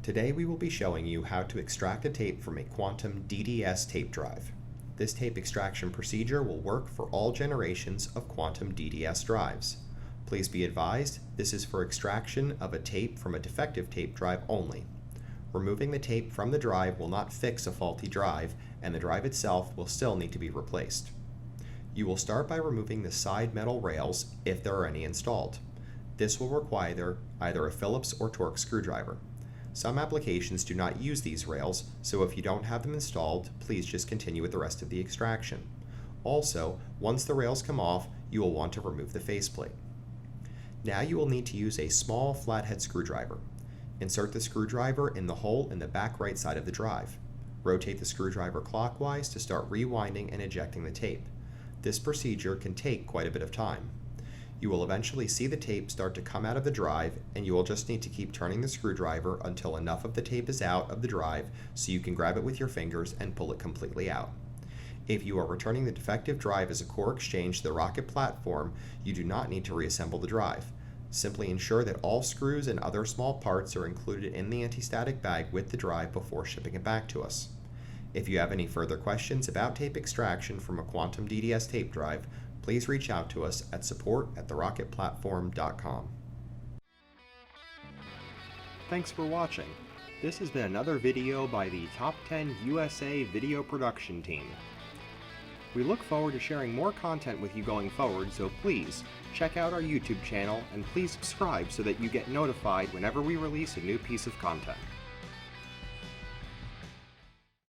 Today we will be showing you how to extract a tape from a Quantum DDS tape drive. This tape extraction procedure will work for all generations of Quantum DDS drives. Please be advised, this is for extraction of a tape from a defective tape drive only. Removing the tape from the drive will not fix a faulty drive, and the drive itself will still need to be replaced. You will start by removing the side metal rails if there are any installed. This will require either a Phillips or Torx screwdriver. Some applications do not use these rails, so if you don't have them installed, please just continue with the rest of the extraction. Also, once the rails come off, you will want to remove the faceplate. Now you will need to use a small flathead screwdriver. Insert the screwdriver in the hole in the back right side of the drive. Rotate the screwdriver clockwise to start rewinding and ejecting the tape. This procedure can take quite a bit of time. You will eventually see the tape start to come out of the drive, and you will just need to keep turning the screwdriver until enough of the tape is out of the drive so you can grab it with your fingers and pull it completely out. If you are returning the defective drive as a core exchange to the Rocket platform, you do not need to reassemble the drive. Simply ensure that all screws and other small parts are included in the anti-static bag with the drive before shipping it back to us. If you have any further questions about tape extraction from a Quantum DDS tape drive, please reach out to us at support@therocketplatform.com. Thanks for watching. This has been another video by the Top 10 USA Video Production Team. We look forward to sharing more content with you going forward, so please check out our YouTube channel and please subscribe so that you get notified whenever we release a new piece of content.